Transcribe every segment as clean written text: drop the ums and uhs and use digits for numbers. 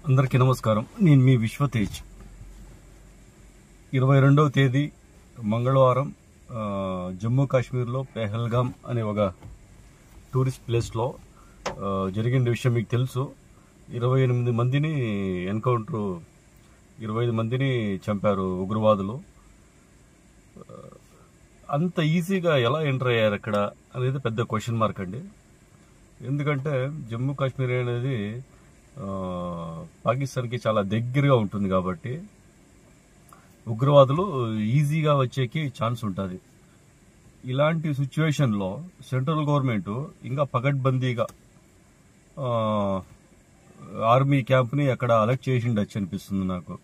అందరికీ నమస్కారం. నేను మీ విశ్వతేజ్. 22వ తేదీ మంగళవారం జమ్మూ కాశ్మీర్లో పెహల్గామ్ అనే ఒక టూరిస్ట్ ప్లేస్లో జరిగిన విషయం మీకు తెలుసు. 28 మందిని ఎన్కౌంటర్, 25 మందిని చంపారు ఉగ్రవాదులు. అంత ఈజీగా ఎలా ఎంటర్ అయ్యారు అక్కడ అనేది పెద్ద క్వశ్చన్ మార్క్ అండి. ఎందుకంటే జమ్మూ కాశ్మీర్ అనేది పాకిస్తాన్కి చాలా దగ్గరగా ఉంటుంది కాబట్టి ఉగ్రవాదులు ఈజీగా వచ్చేకి ఛాన్స్ ఉంటుంది. ఇలాంటి సిచ్యువేషన్లో సెంట్రల్ గవర్నమెంట్ ఇంకా పగడ్బందీగా ఆర్మీ క్యాంప్ని అక్కడ అలర్ట్ చేసిండొచ్చు అనిపిస్తుంది నాకు.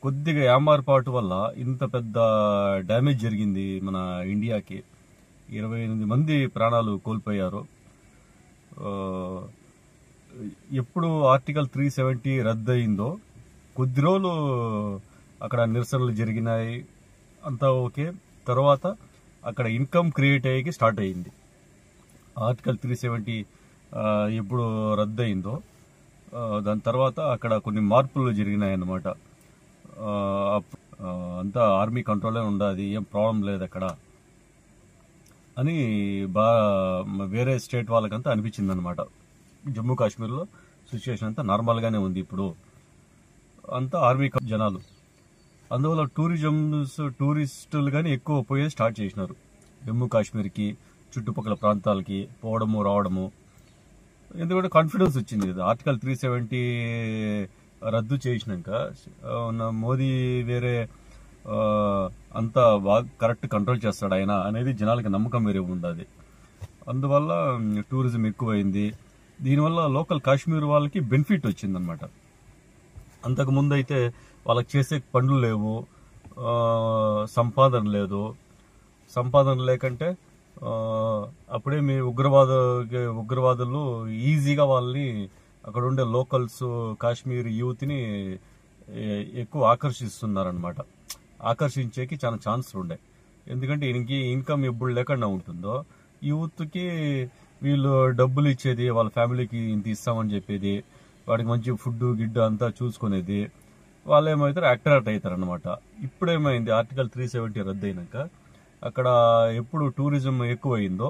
కొద్దిగా ఏమార్పాటు వల్ల ఇంత పెద్ద డ్యామేజ్ జరిగింది మన ఇండియాకి. 28 మంది ప్రాణాలు కోల్పోయారు. ఎప్పుడు ఆర్టికల్ 370 రద్దు అయిందో కొద్ది రోజులు అక్కడ నిరసనలు జరిగినాయి, అంతా ఓకే. తర్వాత అక్కడ ఇన్కమ్ క్రియేట్ అయ్యేకి స్టార్ట్ అయ్యింది. ఆర్టికల్ 370 ఎప్పుడు రద్దు అయిందో దాని తర్వాత అక్కడ కొన్ని మార్పులు జరిగినాయి అన్నమాట. అంతా ఆర్మీ కంట్రోలే ఉండాలి, ఏం ప్రాబ్లం లేదు అక్కడ అని వేరే స్టేట్ వాళ్ళకంతా అనిపించింది అనమాట. జమ్మూ కాశ్మీర్లో సిచ్యువేషన్ అంతా నార్మల్గానే ఉంది ఇప్పుడు, అంతా ఆర్మీ జనాలు. అందువల్ల టూరిస్టులు కానీ ఎక్కువ పోయే స్టార్ట్ చేసినారు జమ్మూ కాశ్మీర్కి, చుట్టుపక్కల ప్రాంతాలకి పోవడము రావడము. ఎందుకంటే కాన్ఫిడెన్స్ వచ్చింది కదా ఆర్టికల్ 370 రద్దు చేసినాక. మోదీ వేరే అంతా బాగా కరెక్ట్ కంట్రోల్ చేస్తాడు ఆయన అనేది జనాలకి నమ్మకం వేరే ఉండదు. అందువల్ల టూరిజం ఎక్కువైంది. దీనివల్ల లోకల్ కాశ్మీర్ వాళ్ళకి బెనిఫిట్ వచ్చిందనమాట. అంతకుముందు అయితే వాళ్ళకి చేసే పనులు లేవు, సంపాదన లేదు. సంపాదన లేకంటే అప్పుడే మీ ఉగ్రవాదులు ఈజీగా వాళ్ళని అక్కడ ఉండే లోకల్స్ కాశ్మీర్ యూత్ని ఎక్కువ ఆకర్షిస్తున్నారనమాట. ఆకర్షించేకి చాలా ఛాన్సులు ఉండే. ఎందుకంటే ఇన్కమ్ ఎప్పుడు లేకుండా ఉంటుందో యూత్కి వీళ్ళు డబ్బులు ఇచ్చేది, వాళ్ళ ఫ్యామిలీకి ఇంత ఇస్తామని చెప్పేది, వాడికి మంచి ఫుడ్ గిడ్డు అంతా చూసుకునేది. వాళ్ళు ఏమవుతారు, అట్రాక్ట్ అవుతారు అనమాట. ఇప్పుడేమైంది, ఆర్టికల్ 370 రద్దు అయినాక అక్కడ ఎప్పుడు టూరిజం ఎక్కువైందో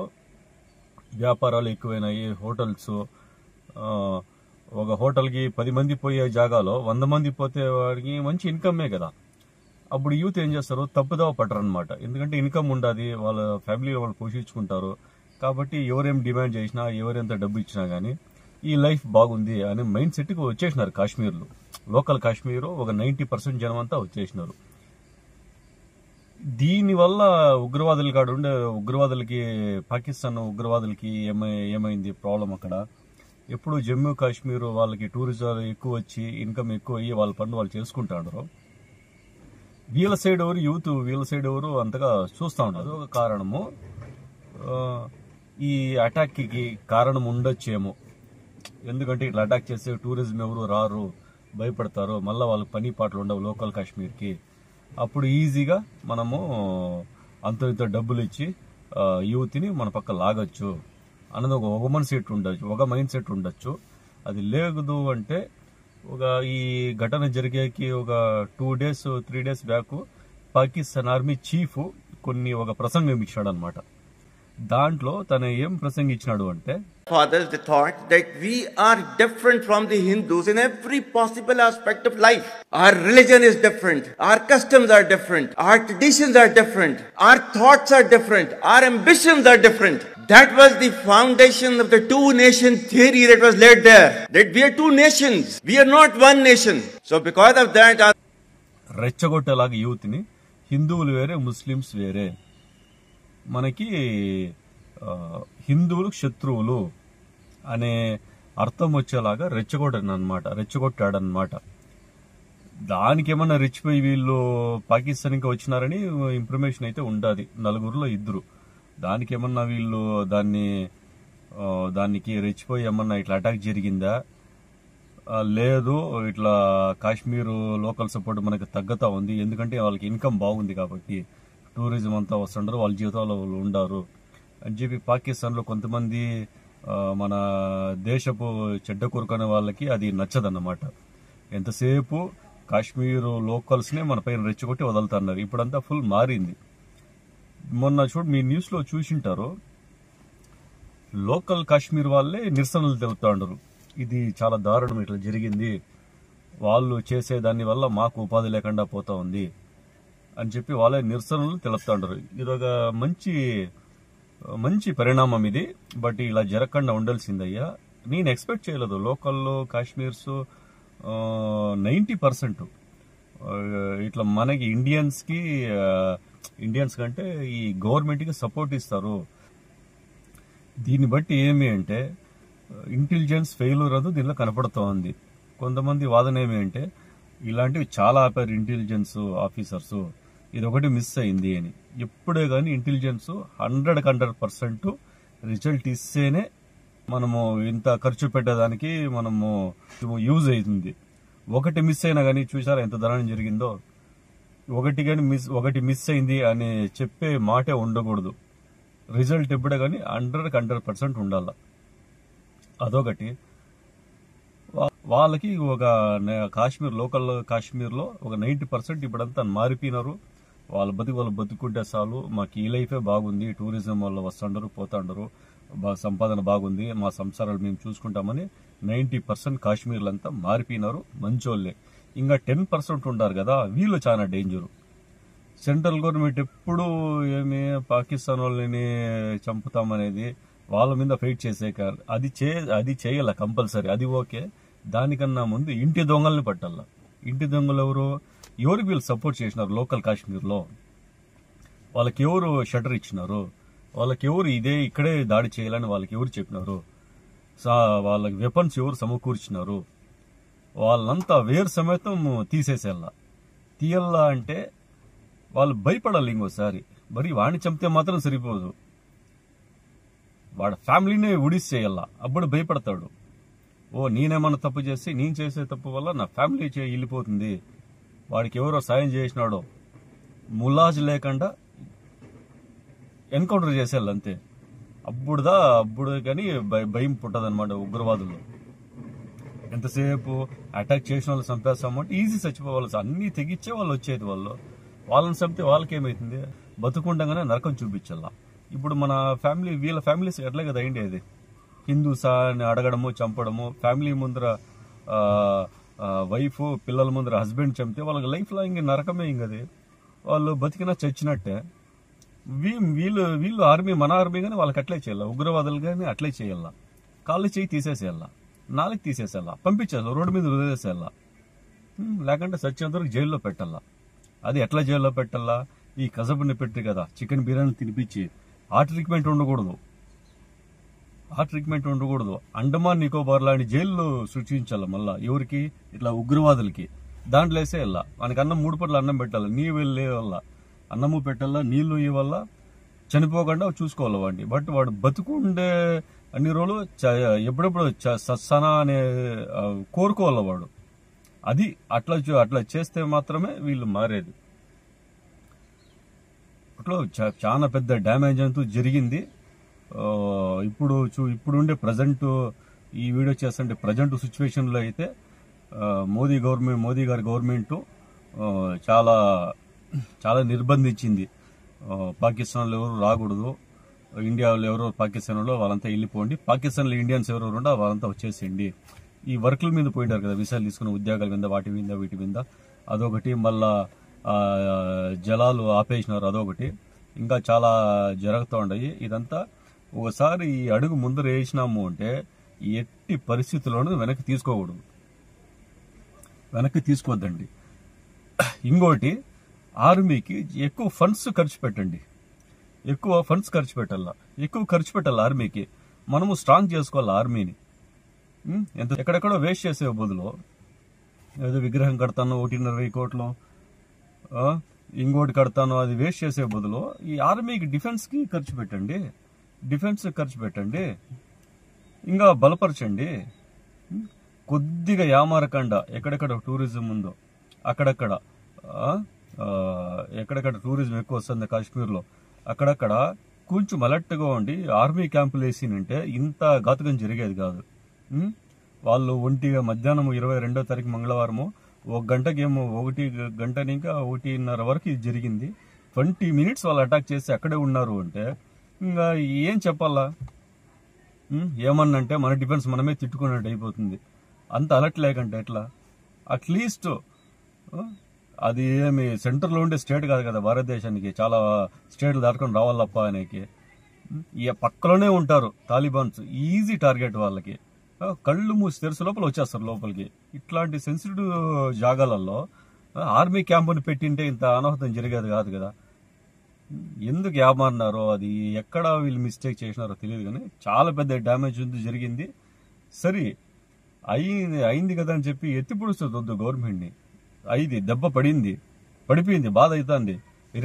వ్యాపారాలు ఎక్కువైనాయి. హోటల్స్, ఒక హోటల్కి 10 మంది పోయే జాగాలో 100 మంది పోతే వాడికి మంచి ఇన్కమే కదా. అప్పుడు యూత్ ఏం చేస్తారు, తప్పుదవ పట్టరు అనమాట. ఎందుకంటే ఇన్కమ్ ఉండాలి, వాళ్ళ ఫ్యామిలీ వాళ్ళు పోషించుకుంటారు కాబట్టి ఎవరేం డిమాండ్ చేసినా, ఎవరెంత డబ్బు ఇచ్చినా కానీ ఈ లైఫ్ బాగుంది అనే మైండ్ సెట్కి వచ్చేసినారు కాశ్మీర్లో. లోకల్ కాశ్మీర్ ఒక 90% జనం అంతా వచ్చేసినారు. దీనివల్ల ఉగ్రవాదులు కాడ ఉండే ఉగ్రవాదులకి, పాకిస్తాన్ ఉగ్రవాదులకి ఏమైంది ప్రాబ్లం అక్కడ. ఎప్పుడు జమ్మూ కాశ్మీర్ వాళ్ళకి టూరిజం ఎక్కువ వచ్చి ఇన్కమ్ ఎక్కువ అయ్యి వాళ్ళ పనులు వాళ్ళు చేసుకుంటారు. వీళ్ళ సైడ్ ఎవరు యూత్, వీళ్ళ సైడ్ ఎవరు అంతగా చూస్తూ ఉంటారు. అదొక కారణము. ఈ అటాక్కి కారణం ఉండొచ్చేమో. ఎందుకంటే ఇట్లా అటాక్ చేస్తే టూరిజం ఎవరు రారు, భయపడతారు, మళ్ళీ వాళ్ళకి పని పాటలు ఉండవు లోకల్ కాశ్మీర్కి. అప్పుడు ఈజీగా మనము అంత ఇంత డబ్బులు ఇచ్చి యూత్ని మన పక్క లాగొచ్చు అన్నది ఒక మైండ్ సెట్ ఉండొచ్చు. అది లేదు అంటే ఈ ఘటన జరిగేకి ఒక 2 days 3 days back Pakistan army chief ఒక ప్రసంగం ఇచ్చాడు అనమాట. దాంట్లో తను ఏం ప్రసంగించినాడు అంటే, fathers, they thought that we are different from the Hindus in every possible aspect of life. Our religion is different, our customs are different, our traditions are different, our thoughts are different, our ambitions are different. That was the foundation of the two-nation theory that was laid there, that we are two nations, we are not one nation. So because of that, రెచ్చగొట్టేలాగా యూత్ని హిందువులు వేరే, Muslims వేరే, మనకి హిందువులు శత్రువులు అనే అర్థం వచ్చేలాగా రెచ్చగొట్టాడనమాట. దానికి ఏమన్నా రెచ్చిపోయి వీళ్ళు పాకిస్తాన్కి వచ్చినారని ఇన్ఫర్మేషన్ అయితే ఉండాలి, 4గురిలో 2. దానికి ఏమన్నా వీళ్ళు దానికి రెచ్చిపోయి ఏమన్నా ఇట్లా అటాక్ జరిగిందా, లేదు ఇట్లా కాశ్మీర్ లోకల్ సపోర్ట్ మనకు తగ్గుతా ఉంది, ఎందుకంటే వాళ్ళకి ఇన్కమ్ బాగుంది కాబట్టి టూరిజం అంతా వస్తుంటారు, వాళ్ళ జీవితాలు ఉండారు అని చెప్పి పాకిస్తాన్లో కొంతమంది మన దేశపు చెడ్డ కొరుకునే వాళ్ళకి అది నచ్చదన్నమాట. ఎంతసేపు కాశ్మీర్ లోకల్స్నే మన పైన రెచ్చగొట్టి వదులుతున్నారు. ఇప్పుడంతా ఫుల్ మారింది. మొన్న మీ న్యూస్లో చూసింటారు, లోకల్ కాశ్మీర్ వాళ్ళే నిరసనలు తెలుపుతా ఉండరు. ఇది చాలా దారుణం, ఇట్లా జరిగింది, వాళ్ళు చేసే దాని వల్ల మాకు ఉపాధి లేకుండా పోతా ఉంది అని చెప్పి వాళ్ళే నిరసనలు తెలుపుతా ఉండరు. ఇదొక మంచి పరిణామం ఇది. బట్ ఇలా జరగకుండా ఉండాల్సిందయ్యా. నేను ఎక్స్పెక్ట్ చేయలేదు. లోకల్లో కాశ్మీర్స్ 90% ఇట్లా మనకి ఇండియన్స్ కంటే ఈ గవర్నమెంట్కి సపోర్ట్ ఇస్తారు. దీన్ని బట్టి ఏమి అంటే ఇంటెలిజెన్స్ ఫెయిల్యూర్ అది దీనిలో కనపడుతూ ఉంది. కొంతమంది వాదన ఏమి అంటే ఇలాంటివి చాలా ఆపారు ఇంటెలిజెన్స్ ఆఫీసర్స్, ఇది ఒకటి మిస్ అయింది అని. ఎప్పుడే కానీ ఇంటెలిజెన్స్ 100% రిజల్ట్ ఇస్తేనే మనము ఇంత ఖర్చు పెట్టేదానికి మనము యూజ్ అవుతుంది. ఒకటి మిస్ అయినా కానీ చూసారా ఎంత దారుణం జరిగిందో. ఒకటి మిస్ అయింది అని చెప్పే మాటే ఉండకూడదు. రిజల్ట్ ఎప్పుడే కానీ 100% ఉండాల. అదొకటి. వాళ్ళకి ఒక లోకల్ కాశ్మీర్లో ఒక 90% ఇప్పుడంతా మారిపోయినారు. వాళ్ళు బతుకుంటే చాలు, మాకు ఈ లైఫే బాగుంది, టూరిజం వల్ల వస్తుండరు పోతాండరు, సంపాదన బాగుంది, మా సంసారాలు మేము చూసుకుంటామని 90% కాశ్మీర్లంతా మారిపోయినారు, మంచోళ్ళే. ఇంకా 10% ఉంటారు కదా, వీళ్ళు చాలా డేంజరు. సెంట్రల్ గవర్నమెంట్ ఎప్పుడు ఏమి పాకిస్తాన్ వాళ్ళని చంపుతామనేది వాళ్ళ మీద ఫైట్ చేసే అది చేయాల కంపల్సరీ, అది ఓకే. దానికన్నా ముందు ఇంటి దొంగల్ని పట్టాల. ఇంటి దొంగలు ఎవరికి వీళ్ళు సపోర్ట్ చేసినారు లోకల్ కాశ్మీర్లో? వాళ్ళకి ఎవరు షటర్ ఇచ్చినారు? వాళ్ళకి ఎవరు ఇక్కడే దాడి చేయాలని వాళ్ళకి ఎవరు చెప్పినారు? వాళ్ళకి వెపన్స్ ఎవరు సమకూర్చినారు? వాళ్ళంతా వేరు సమేతం తీయాలా అంటే వాళ్ళు భయపడాలి. ఇంకోసారి మరి వాడిని చంపితే మాత్రం సరిపోదు, వాడి ఫ్యామిలీనే ఉడిసి చేయాలా, అప్పుడు భయపడతాడు. నేనేమన్నా తప్పు చేసి నేను చేసే తప్పు వల్ల నా ఫ్యామిలీ వెళ్ళిపోతుంది, వాడికి ఎవరో సాయం చేసినాడో ములాజ్ లేకుండా ఎన్కౌంటర్ చేసేయాలి అంతే. అప్పుడు కానీ భయం పుట్టదనమాట ఉగ్రవాదులు. ఎంతసేపు అటాక్ చేసిన వాళ్ళు చంపేస్తామంటే ఈజీ చచ్చిపోవాలి, అన్ని తెగిచ్చే వాళ్ళు వచ్చేది. వాళ్ళని చంపితే వాళ్ళకేమవుతుంది? బతుకుండగానే నరకం చూపించాల. ఇప్పుడు మన వీళ్ళ ఫ్యామిలీస్ ఎట్లా కదా అయిండేది, హిందూసా అని అడగడము, చంపడము, ఫ్యామిలీ ముందర వైఫ్ పిల్లల ముందర హస్బెండ్ చంపితే వాళ్ళకి లైఫ్ లాంగ్ నరకమే. ఇంకది వాళ్ళు బతికినా చచ్చినట్టే. వీళ్ళు ఆర్మీ, మన ఆర్మీ కానీ వాళ్ళకి అట్లే చేయాల, ఉగ్రవాదులు కానీ అట్లే చేయాల. కాళ్ళు చేయి తీసేసేయాల, నాలుగు తీసేసేయాల, పంపించేయాల, రోడ్డు మీద వదిలేసేయాల, లేకుంటే చచ్చినంతవరకు జైల్లో పెట్టాలా. అది ఎట్లా జైల్లో పెట్టాలా? ఈ కసబుని పెట్టి కదా చికెన్ బిర్యానీ తినిపించి ఆ ట్రీట్మెంట్ ఉండకూడదు. అండమాన్ నికోబార్ లాంటి జైల్లో సృష్టించాల. మళ్ళా ఎవరికి? ఇట్లా ఉగ్రవాదులకి. దాంట్లో వేసేయాల. మనకి అన్నం 3 పూటలు అన్నం పెట్టాలి, నీళ్ళు వల్ల అన్నము పెట్టాలా, నీళ్లు ఇవ్వాలా, చనిపోకుండా చూసుకోవాలి వాడిని. బట్ వాడు బతుకుండే అన్ని రోజులు ఎప్పుడెప్పుడు సత్సనా అనే కోరుకోవాలి వాడు. అది అట్లా చేస్తే మాత్రమే వీళ్ళు మారేది. అట్లా చాలా పెద్ద డ్యామేజ్ అంటూ జరిగింది. ఇప్పుడు ఉండే ప్రజెంట్ ఈ వీడియో చేస్తుంటే ప్రజెంట్ సిచ్యువేషన్లో అయితే మోదీ గారి గవర్నమెంట్ చాలా చాలా నిర్బంధించింది. పాకిస్తాన్లో ఎవరు రాకూడదు, ఇండియాలో ఎవరో పాకిస్తాన్లో వాళ్ళంతా వెళ్ళిపోండి, పాకిస్తాన్లో ఇండియన్స్ ఎవరెవరు ఉంటే వాళ్ళంతా వచ్చేసేయండి. ఈ వర్క్ల మీద పోయింటారు కదా, విసాలు తీసుకున్న ఉద్యోగాల మీద, వీటి మీద అదొకటి. మళ్ళా జలాలు ఆపేసినారు, అదొకటి. ఇంకా చాలా జరుగుతూ ఉన్నాయి. ఇదంతా ఒకసారి ఈ అడుగు ముందర వేసినాము అంటే ఎట్టి పరిస్థితుల్లోనూ వెనక్కి తీసుకోవద్దండి. ఇంకోటి, ఆర్మీకి ఎక్కువ ఫండ్స్ ఖర్చు పెట్టండి. ఎక్కువ ఖర్చు పెట్టాలి ఆర్మీకి. మనము స్ట్రాంగ్ చేసుకోవాలి ఆర్మీని. ఎక్కడెక్కడో వేస్ట్ చేసే బదులు ఏదో విగ్రహం కడతాను 1.5 కోట్లు, ఇంకోటి కడతాను, అది వేస్ట్ చేసే బదులు ఈ ఆర్మీకి డిఫెన్స్కి ఖర్చు పెట్టండి. ఇంకా బలపరచండి. కొద్దిగా యామారకుండా ఎక్కడెక్కడ టూరిజం ఉందో ఎక్కడెక్కడ టూరిజం ఎక్కువ వస్తుంది కాశ్మీర్లో, అక్కడక్కడ కొంచెం అలర్ట్గా ఉండి ఆర్మీ క్యాంపులు వేసినంటే ఇంత ఘాతుకం జరిగేది కాదు. వాళ్ళు మధ్యాహ్నం 22వ తారీఖు మంగళవారము 1 గంటకేమో 1 గంట ఇంకా 1:30 వరకు ఇది జరిగింది. 20 minutes వాళ్ళు అటాక్ చేసి అక్కడే ఉన్నారు అంటే ఇంకా ఏం చెప్పాలా? ఏమన్నంటే మన డిఫెన్స్ మనమే తిట్టుకున్నట్టు అయిపోతుంది. అంత అలర్ట్ లేకంటే ఎట్లా? అట్లీస్ట్ అది ఏమి సెంటర్లో ఉండే స్టేట్ కాదు కదా భారతదేశానికి, చాలా స్టేట్లు దాటుకొని రావాలప్ప అనేకి. పక్కలోనే ఉంటారు తాలిబాన్స్, ఈజీ టార్గెట్ వాళ్ళకి. కళ్ళు మూసి తెరిసే లోపల వచ్చేస్తారు లోపలికి. ఇట్లాంటి సెన్సిటివ్ జాగాలలో ఆర్మీ క్యాంపుని పెట్టింటే ఇంత అనాహుతం జరిగేది కాదు కదా. ఎందుకు ఏమన్నారో, అది ఎక్కడ వీళ్ళు మిస్టేక్ చేసినారో తెలియదు, కానీ చాలా పెద్ద డ్యామేజ్ జరిగింది. సరే అయింది కదా అని చెప్పి ఎత్తిపొడుస్తుంది వద్దు గవర్నమెంట్ని. దెబ్బ పడిపోయింది, బాధ అవుతుంది.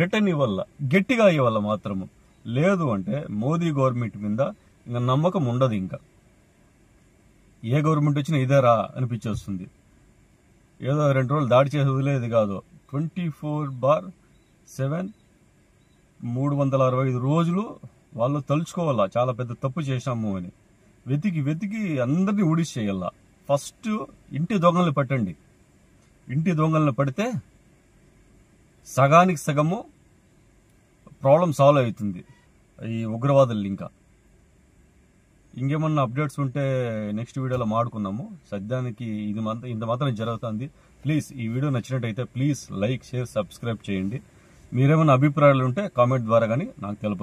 రిటర్న్ ఇవ్వాల, గట్టిగా ఇవ్వాల మాత్రము. లేదు అంటే మోదీ గవర్నమెంట్ మీద ఇంకా నమ్మకం ఉండదు. ఇంకా ఏ గవర్నమెంట్ వచ్చినా ఇదేరా అనిపించేస్తుంది. ఏదో 2 రోజులు దాడి చేసి వదిలేదు కాదు, 24/7 365 రోజులు వాళ్ళు తలుచుకోవాలా చాలా పెద్ద తప్పు చేశాము అని. వెతికి అందరినీ ఊడిసి చేయాల. ఫస్ట్ ఇంటి దొంగల్ని పట్టండి. ఇంటి దొంగల్ని పడితే సగానికి సగము ప్రాబ్లం సాల్వ్ అవుతుంది ఈ ఉగ్రవాదులు. ఇంకేమన్నా అప్డేట్స్ ఉంటే నెక్స్ట్ వీడియోలో మాడుకుందాము. సద్యానికి ఇంత మాత్రం జరుగుతుంది. ప్లీజ్ ఈ వీడియో నచ్చినట్టయితే ప్లీజ్ లైక్, షేర్, సబ్స్క్రైబ్ చేయండి. మీరేమైనా అభిప్రాయాలు ఉంటే కామెంట్ ద్వారా కానీ నాకు తెలుపు.